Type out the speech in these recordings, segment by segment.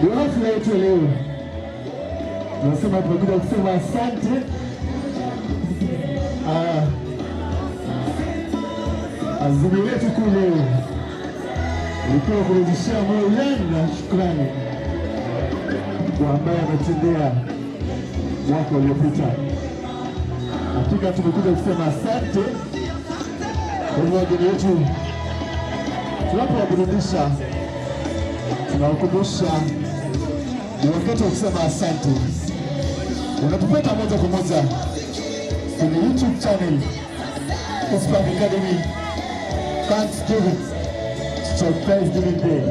Ndio hafla yetu leo. Tunasema tumekuja kusema asante. Azimio letu kuu leo ilikuwa kurudishia moyo na shukrani kwa ambaye ametendea mwaka uliopita. Hakika tumekuja kusema asante kwa wageni wetu. Tunapowaburudisha tunawakumbusha ni wakati wa kusema asante. Unatupata moja kwa moja kwenye YouTube channel Spark Academy Thanksgiving Thanksgiving Day.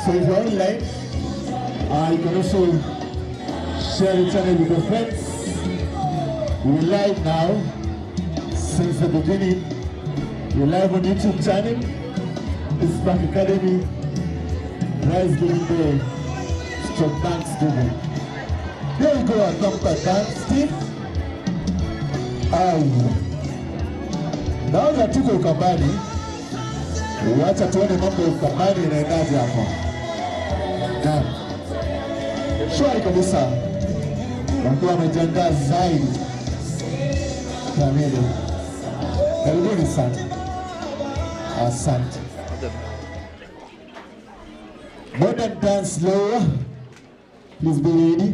So if you're online, you can also share the channel with your friends. We're live now since the beginning. We're live on YouTube channel Spark Academy Thanksgiving Day. Thanksgiving. There you go, Dr. Dance Team. Naona tuko ukambani. Wacha tuone mambo ya ukambani inaendaje hapa. Naam. Shwari kabisa. Wakiwa wamejiandaa zaidi. Kamili. Karibuni sana. Asante. Modern dance lower. Please be ready.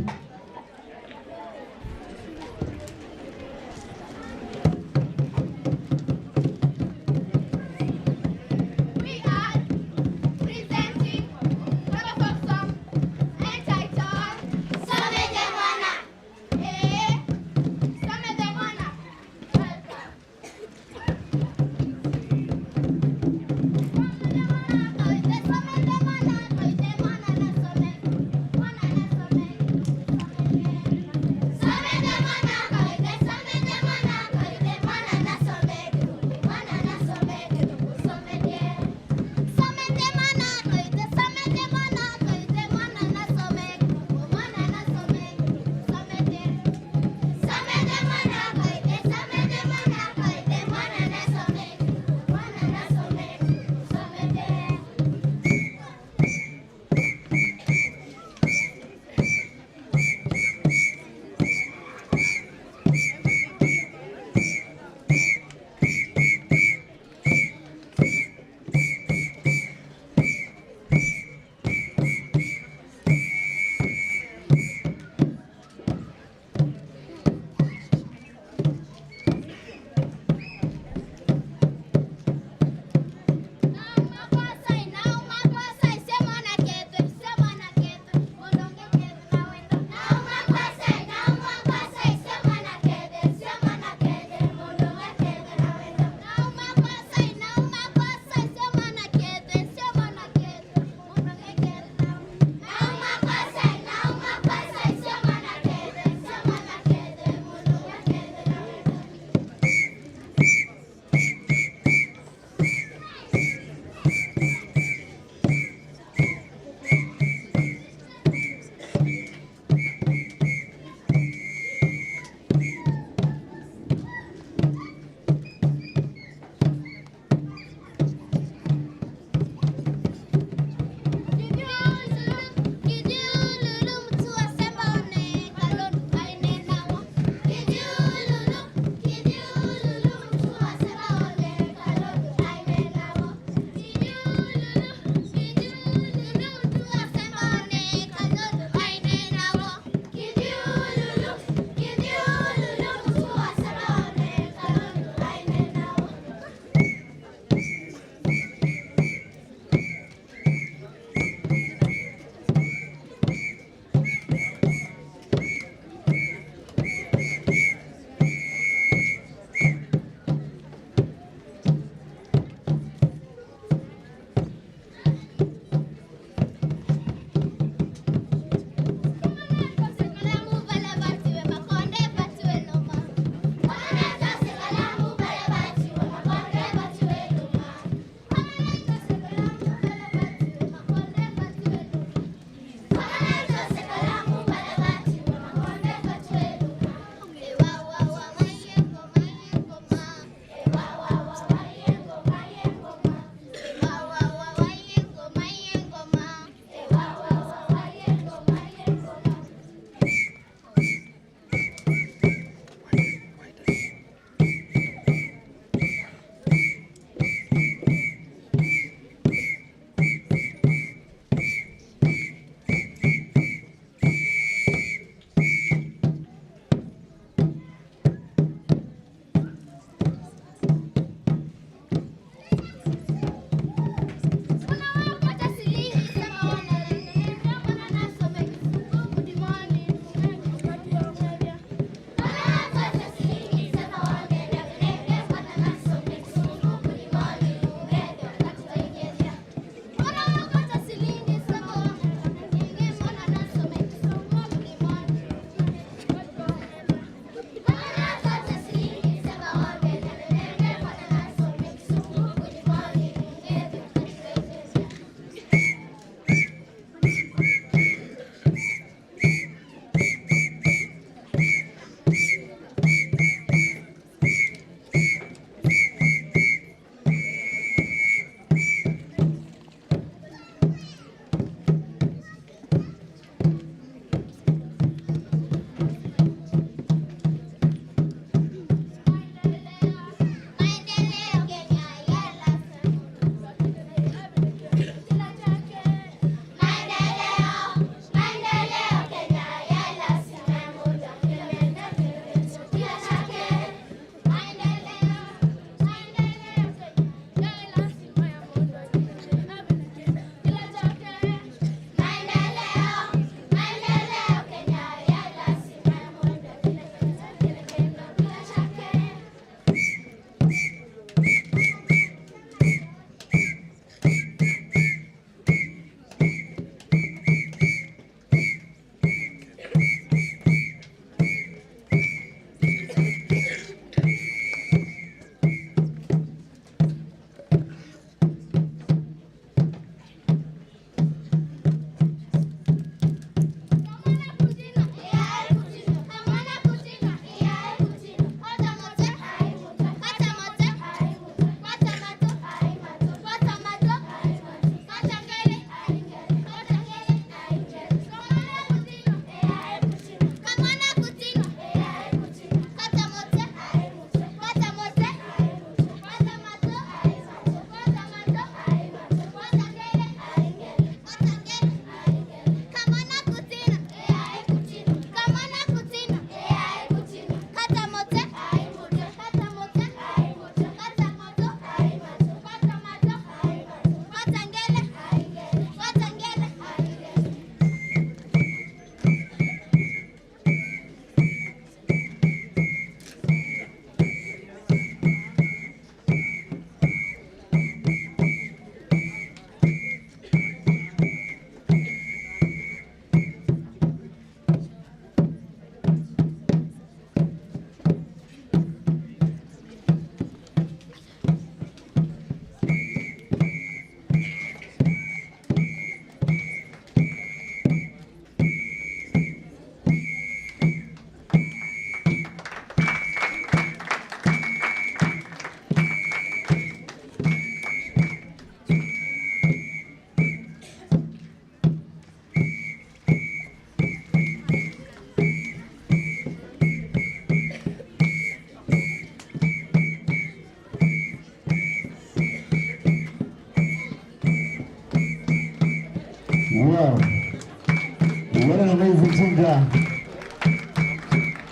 finger.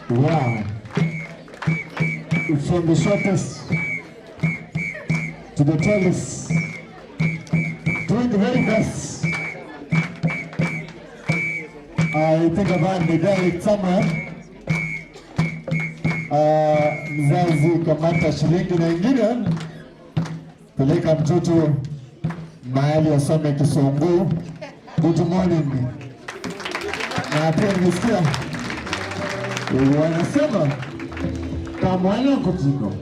Wow. From the shortest to the tallest, doing the very best. I think I've had the guy somewhere. Mzazi kamata shilingi na ingine peleka mtoto mahali asome Kisongo. Good morning. Na pia nimesikia wanasema kamwana kutiko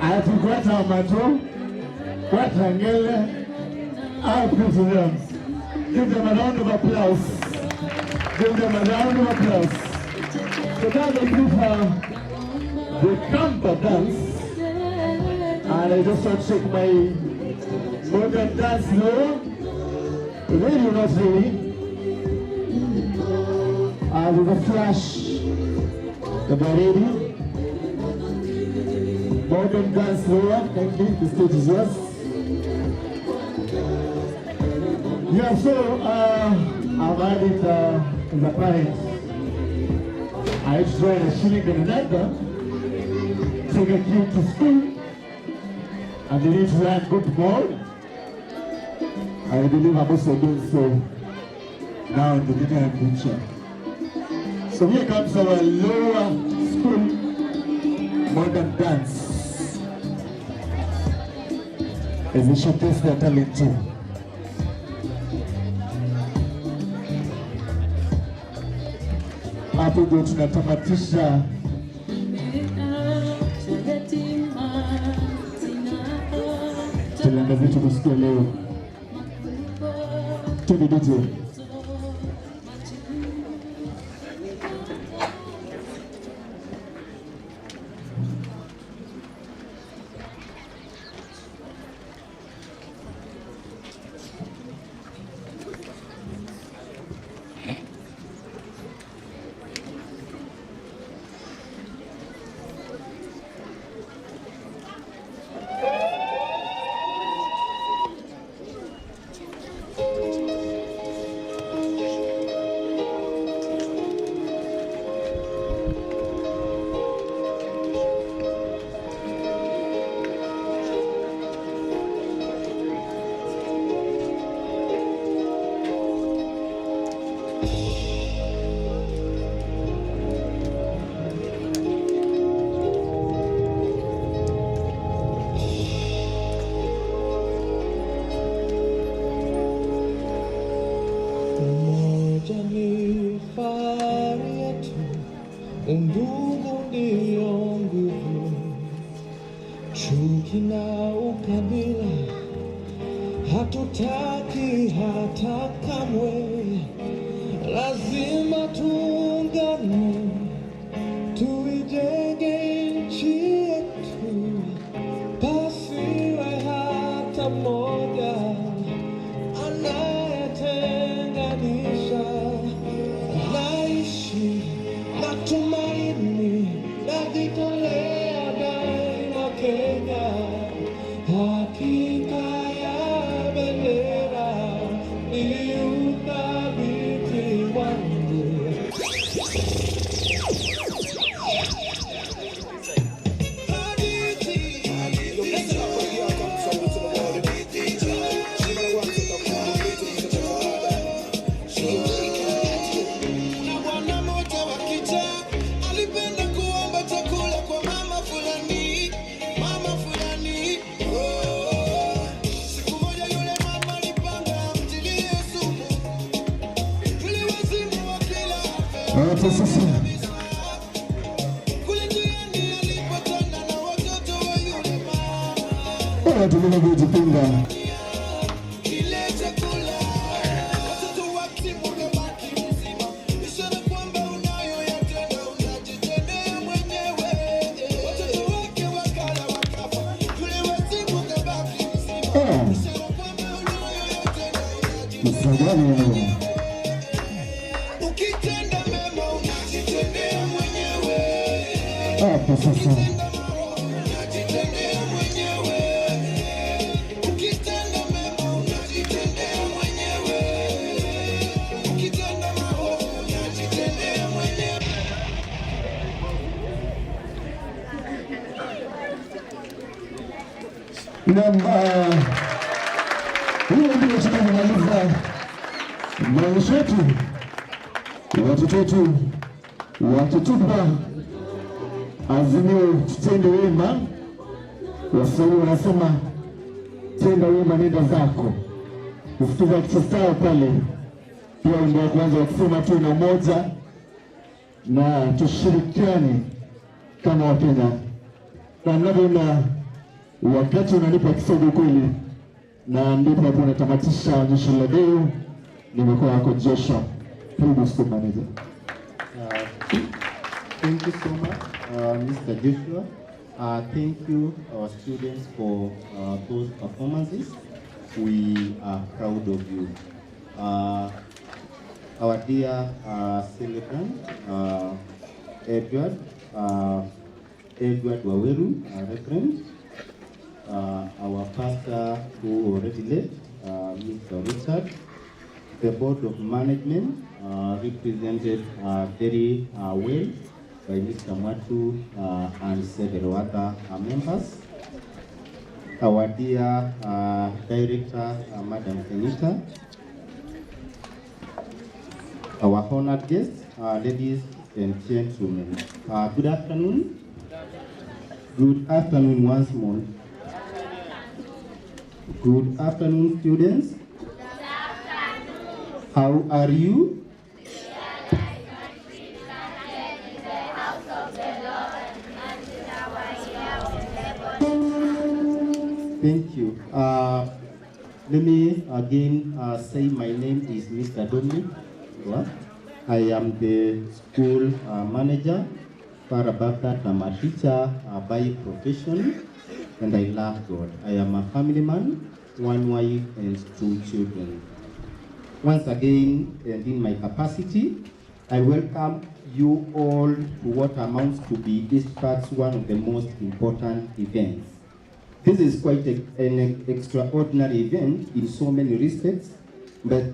atukwata mato kwata ngele au kutulia. Give them a round of applause. Give them a round of applause. So now they do the camper dance, and I just want to check my modern dance floor. Really not really. With a flash, the ready. Modern dance floor. Thank you. The stage is yours. Yeah, so I've had it as a parent. I used to ride a shilling and another, take a kid to school, and they need to learn good ball. I believe I'm also doing so now in the near future. So here comes our lower school modern dance as we showcase their talent too. Hapo ndio tunatamatisha talanta zetu kusikia leo. Tony DJ. Undugu ndio nguvu, chuki na ukabila hatutaki hata kamwe. Lazima tuungane, tuijenge nchi yetu, pasiwe hata mmoja anayetenganisha. Naishi matumaini najitolea daima Kenya, hakika ya bendera ni uthabiti wangu. Sisi tunataka kujipinga. Sasa Hiyo ndio tunamaliza maonyesho yetu. Watoto wetu wakitupa azimio tutende wema, Waswahili wanasema tenda wema nenda zako. Usikiza kisasao pale pia ndio kwanza wakisema tu na moja na tushirikiane kama Wakenya. Na ninavyoona wakati unanipa kisogo kweli, na ndipo hapo natamatisha onyesho la leo. Nimekuwa wako Joska, karibu school manager. Thank you so much, Mr. Joshua. Thank you, our students, for those performances. We are proud of you. Our dear celebrant, Edward Waweru, Reverend, our pastor who already left, Mr. Richard, the board of management, represented very well by Mr. Mwatu and several other members. Our dear director, Madam Kenita, our honored guests, ladies and gentlemen, good afternoon. Good afternoon once more. Good afternoon, students. How are you? Thank you. Let me again say my name is Mr. Dominic. I am the school manager. Far above that, I'm a teacher by profession, and I love God. I am a family man, one wife and 2 children. Once again, and in my capacity, I welcome you all to what amounts to be perhaps one of the most important events. This is quite an extraordinary event in so many respects, but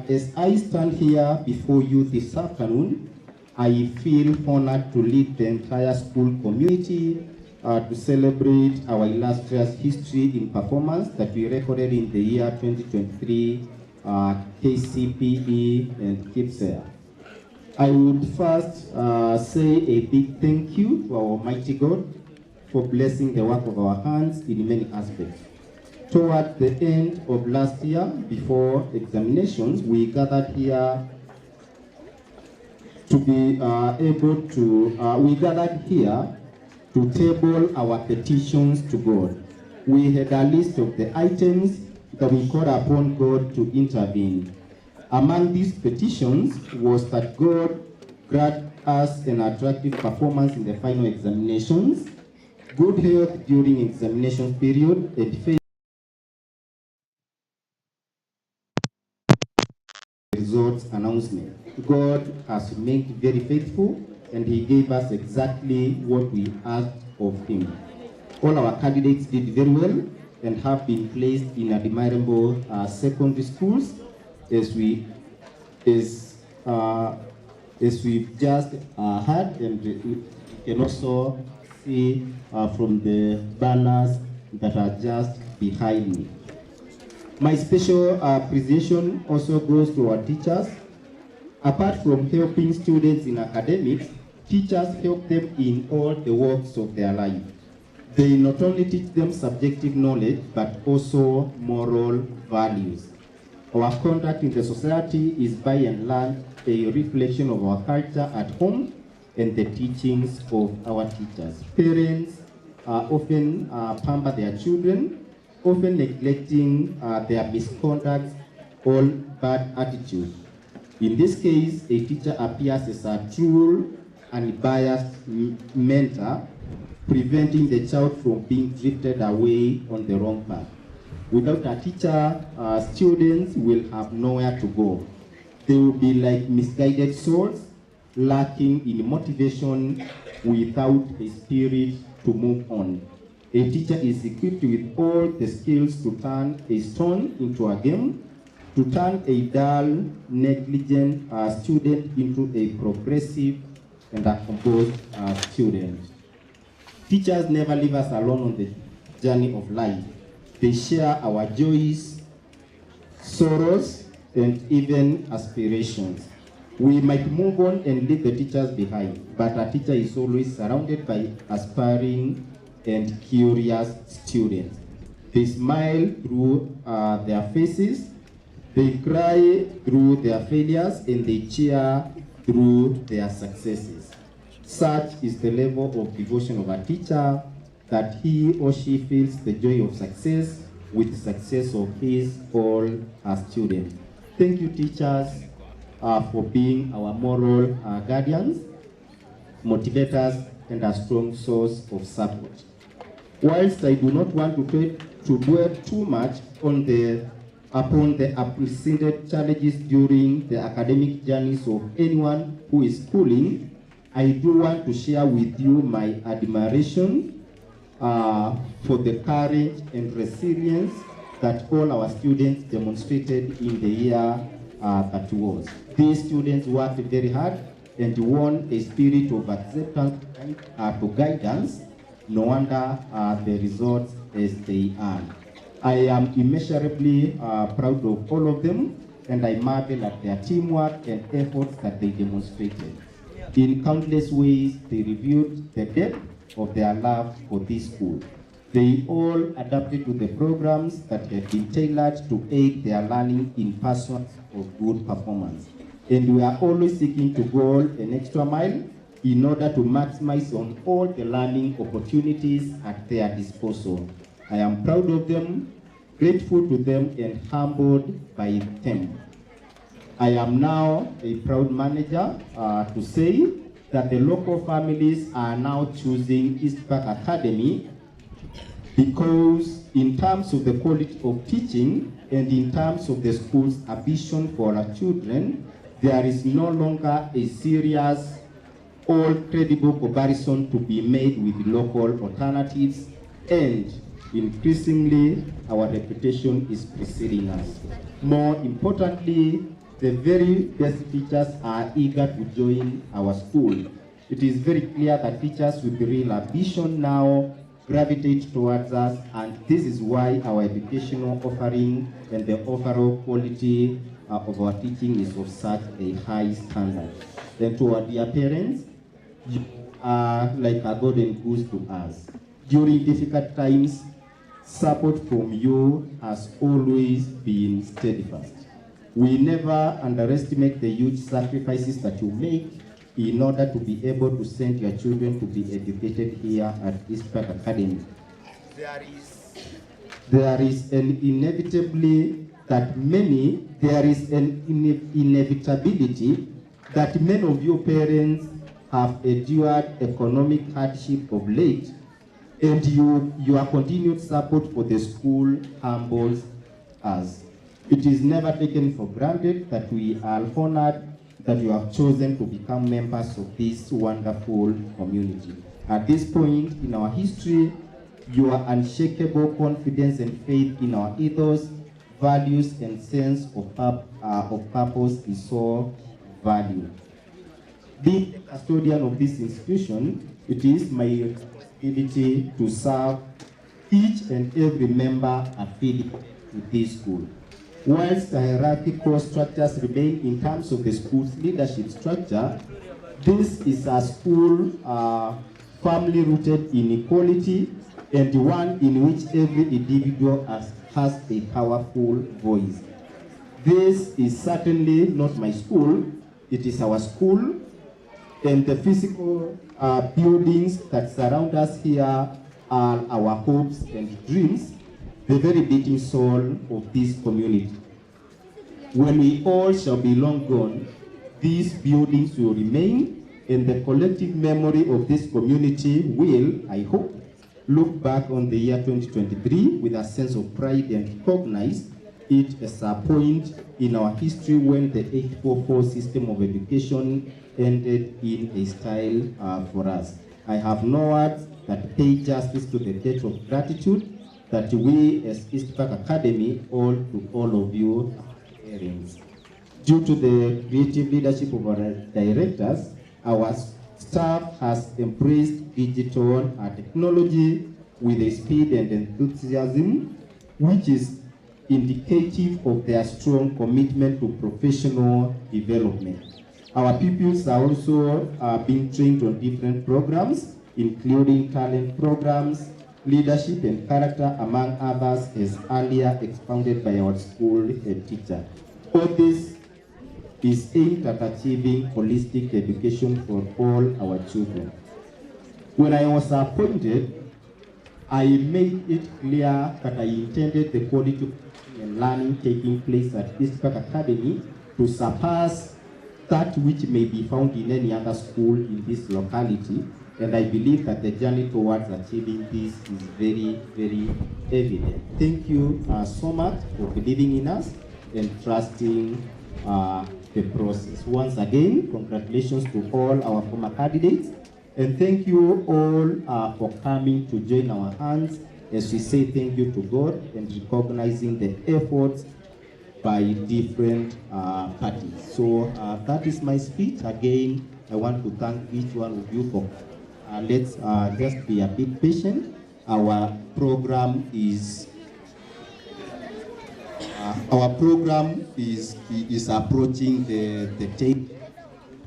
as I stand here before you this afternoon, I feel honored to lead the entire school community to celebrate our illustrious history in performance that we recorded in the year 2023 KCPE and KIPSEA. I would first say a big thank you to our Almighty God for blessing the work of our hands in many aspects. Toward the end of last year, before examinations, we gathered here to be we gathered here to table our petitions to God. We had a list of the items that we called upon God to intervene. Among these petitions was that God grant us an attractive performance in the final examinations, good health during examination period, and faith results announcement. God has remained very faithful, and He gave us exactly what we asked of Him. All our candidates did very well and have been placed in admirable secondary schools, as we've just heard, and you can also see from the banners that are just behind me. My special appreciation also goes to our teachers. Apart from helping students in academics, teachers help them in all the walks of their life. They not only teach them subjective knowledge, but also moral values. Our conduct in the society is by and large a reflection of our culture at home and the teachings of our teachers. Parents often pamper their children, often neglecting their misconduct or bad attitude. In this case, a teacher appears as a true and biased mentor, preventing the child from being drifted away on the wrong path. Without a teacher, students will have nowhere to go. They will be like misguided souls, lacking in motivation, without a spirit to move on. A teacher is equipped with all the skills to turn a stone into a game, to turn a dull, negligent student into a progressive and a composed student. Teachers never leave us alone on the journey of life. They share our joys, sorrows, and even aspirations. We might move on and leave the teachers behind, but a teacher is always surrounded by aspiring and curious students. They smile through their faces, they cry through their failures, and they cheer through their successes. Such is the level of devotion of a teacher, that he or she feels the joy of success with the success of his or her students. Thank you, teachers, for being our moral guardians, motivators, and a strong source of support. Whilst I do not want to dwell too much upon the unprecedented challenges during the academic journeys of anyone who is schooling, I do want to share with you my admiration for the courage and resilience that all our students demonstrated in the year that was. These students worked very hard and won a spirit of acceptance to guidance. No wonder the results as they are. I am immeasurably proud of all of them, and I marvel at their teamwork and efforts that they demonstrated. In countless ways, they revealed the depth of their love for this school. They all adapted to the programs that had been tailored to aid their learning in pursuit of good performance. And we are always seeking to go an extra mile in order to maximize on all the learning opportunities at their disposal. I am proud of them, grateful to them, and humbled by them. I am now a proud manager to say that the local families are now choosing East Park Academy because in terms of the quality of teaching and in terms of the school's ambition for our children, there is no longer a serious or credible comparison to be made with local alternatives, and increasingly our reputation is preceding us. More importantly, the very best teachers are eager to join our school. It is very clear that teachers with real ambition now gravitate towards us, and this is why our educational offering and the overall quality of our teaching is of such a high standard. Then to our dear parents, you are like a golden goose to us. During difficult times, support from you has always been steadfast. We never underestimate the huge sacrifices that you make in order to be able to send your children to be educated here at East Park Academy. There is an inevitability that many of your parents have endured economic hardship of late, and your continued support for the school humbles us. It is never taken for granted that we are honored that you have chosen to become members of this wonderful community. At this point in our history, your unshakable confidence and faith in our ethos, values, and sense of purpose is so valued. Being the custodian of this institution, it is my responsibility to serve each and every member affiliated to this school. Whilst the hierarchical structures remain in terms of the school's leadership structure, this is a school firmly rooted in equality and one in which every individual has a powerful voice. This is certainly not my school, it is our school, and the physical buildings that surround us here are our hopes and dreams, the very beating soul of this community. When we all shall be long gone, these buildings will remain, and the collective memory of this community will, I hope, look back on the year 2023 with a sense of pride and recognize it as a point in our history when the 844 system of education ended in a style for us. I have no words that pay justice to the debt of gratitude that we as East Park Academy owe to all of you parents. Due to the creative leadership of our directors, our staff has embraced digital technology with a speed and enthusiasm which is indicative of their strong commitment to professional development. Our pupils are also being trained on different programs, including talent programs, leadership and character, among others, as earlier expounded by our school head teacher. All this is aimed at achieving holistic education for all our children. When I was appointed, I made it clear that I intended the quality and learning taking place at Eastpark Academy to surpass that which may be found in any other school in this locality, and I believe that the journey towards achieving this is very, very evident. Thank you so much for believing in us and trusting the process. Once again, congratulations to all our former candidates, and thank you all for coming to join our hands as we say thank you to God and recognizing the efforts by different parties. So that is my speech. Again, I want to thank each one of you for let's just be a bit patient. Our program is approaching the tape,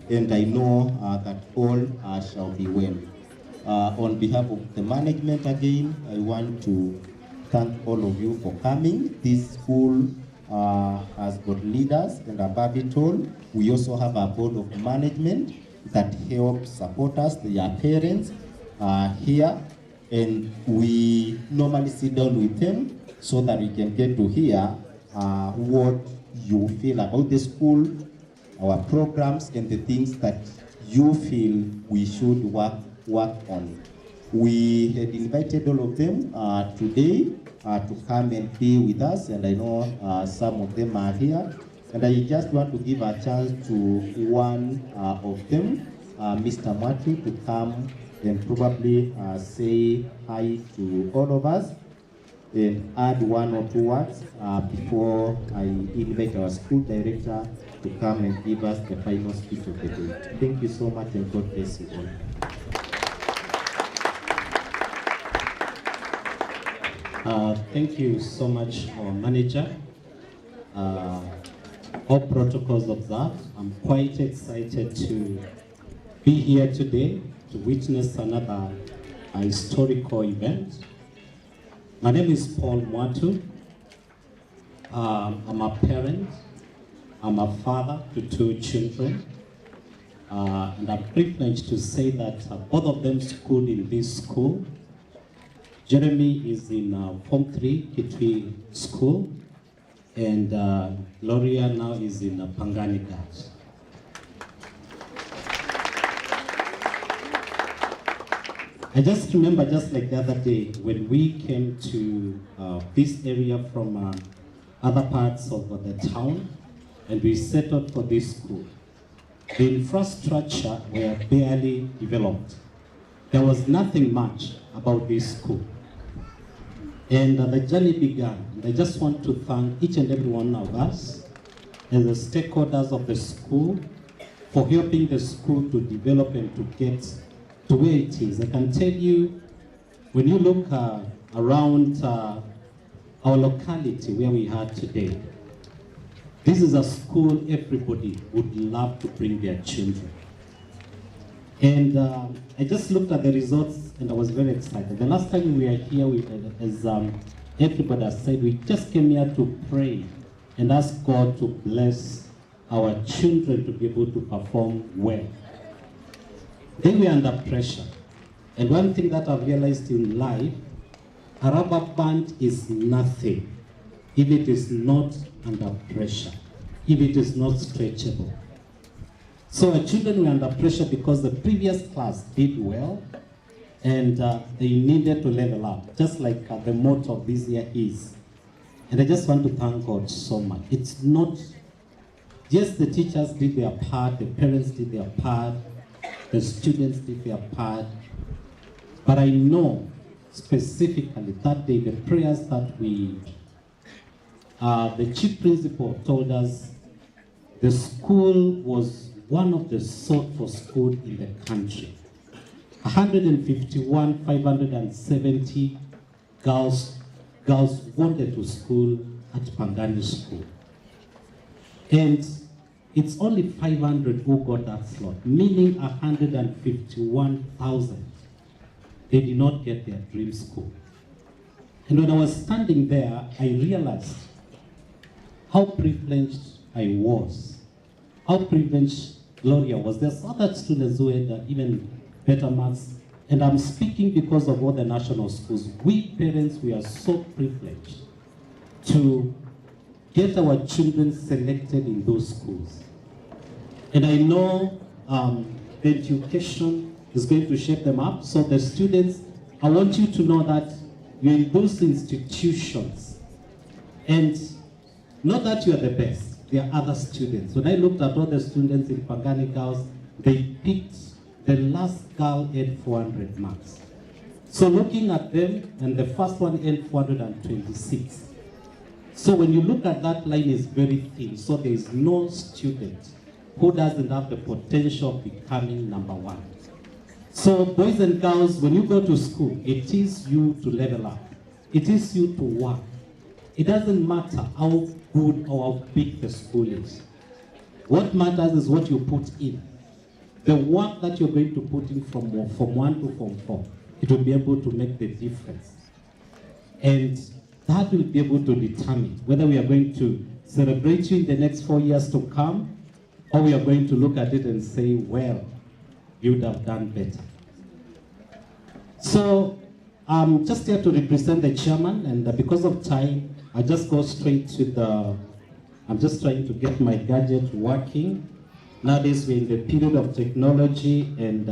and I know that all shall be well. On behalf of the management, again, I want to thank all of you for coming. This school has got leaders, and above it all, we also have a board of management that helps support us. They are parents here, and we normally sit down with them so that we can get to hear what you feel about the school, our programs, and the things that you feel we should work on. We had invited all of them today to come and be with us, and I know some of them are here. And I just want to give a chance to one of them, Mr. Mwati, to come and probably say hi to all of us and add one or two words before I invite our school director to come and give us the final speech of the day. Thank you so much, and God bless you all. Thank you so much, our manager. All protocols observed. I'm quite excited to be here today to witness another historical event. My name is Paul Mwatu. I'm a parent. I'm a father to two children. And I'm privileged to say that both of them schooled in this school. Jeremy is in Form 3 Kitui School, and Gloria now is in Pangani Girls. I just remember, just like the other day, when we came to this area from other parts of the town, and we settled for this school. The infrastructure were barely developed. There was nothing much about this school. And the journey began. And I just want to thank each and every one of us as the stakeholders of the school for helping the school to develop and to get to where it is. I can tell you, when you look around our locality where we are today, this is a school everybody would love to bring their children. And I just looked at the results and I was very excited. The last time we were here, as everybody has said, we just came here to pray and ask God to bless our children to be able to perform well. They were under pressure. And one thing that I've realized in life, a rubber band is nothing if it is not under pressure, if it is not stretchable. So our children were under pressure because the previous class did well and they needed to level up, just like the motto of this year is. And I just want to thank God so much. It's not just the teachers did their part, the parents did their part, the students did their part, but I know specifically that day the prayers that the chief principal told us the school was one of the sought for school in the country. 570 girls girls wanted to school at Pangani School. And it's only 500 who got that slot, meaning 151,000. They did not get their dream school. And when I was standing there, I realized how privileged I was, how privileged Gloria was. There's other students who had even better marks, and I'm speaking because of all the national schools. We parents, we are so privileged to get our children selected in those schools. And I know education is going to shape them up. So the students, I want you to know that you're in those institutions. And not that you are the best, there are other students. When I looked at all the students in Pangani Girls, they picked the last girl had 400 marks. So looking at them, and the first one had 426. So when you look at that line, is very thin. So there is no student who doesn't have the potential of becoming number one. So boys and girls, when you go to school, it is you to level up. It is you to work. It doesn't matter how good or how big the school is. What matters is what you put in. The work that you're going to put in from Form 1 to Form 4, it will be able to make the difference. And that will be able to determine whether we are going to celebrate you in the next 4 years to come, or we are going to look at it and say, well, you'd have done better. So I'm just here to represent the chairman, and because of time, I just go straight to I'm just trying to get my gadget working. Nowadays we're in the period of technology, and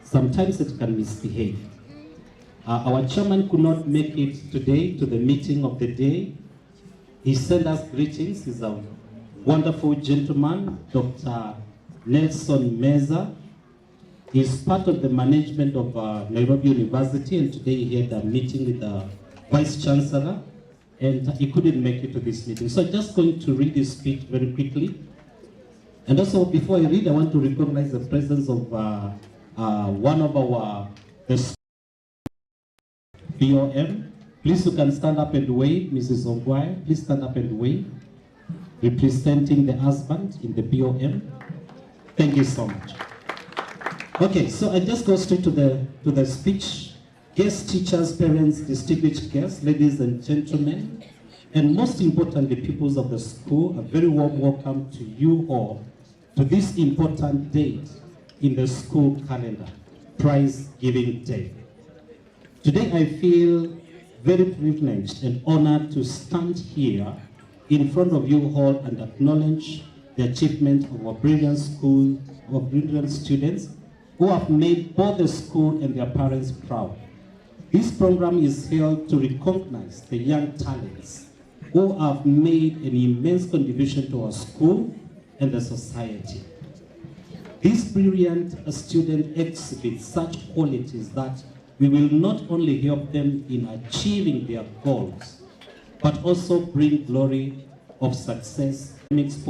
sometimes it can misbehave. Our chairman could not make it today to the meeting of the day. He sent us greetings. He's a wonderful gentleman, Dr. Nelson Meza. He's part of the management of Nairobi University, and today he had a meeting with the Vice Chancellor, and he couldn't make it to this meeting. So I'm just going to read his speech very quickly. And also, before I read, I want to recognize the presence of one of our BOM. Please, you can stand up and wave. Mrs. Ongwae, please stand up and wave. Representing the husband in the BOM. Thank you so much. Okay, so I just go straight to the speech. Guest teachers, parents, distinguished guests, ladies and gentlemen, and most importantly, pupils of the school, a very warm welcome to you all to this important date in the school calendar, Prize Giving Day. Today I feel very privileged and honored to stand here in front of you all and acknowledge the achievement of our brilliant school, our brilliant students who have made both the school and their parents proud. This program is held to recognize the young talents who have made an immense contribution to our school and the society. These brilliant students exhibit such qualities that we will not only help them in achieving their goals, but also bring glory of success in sports.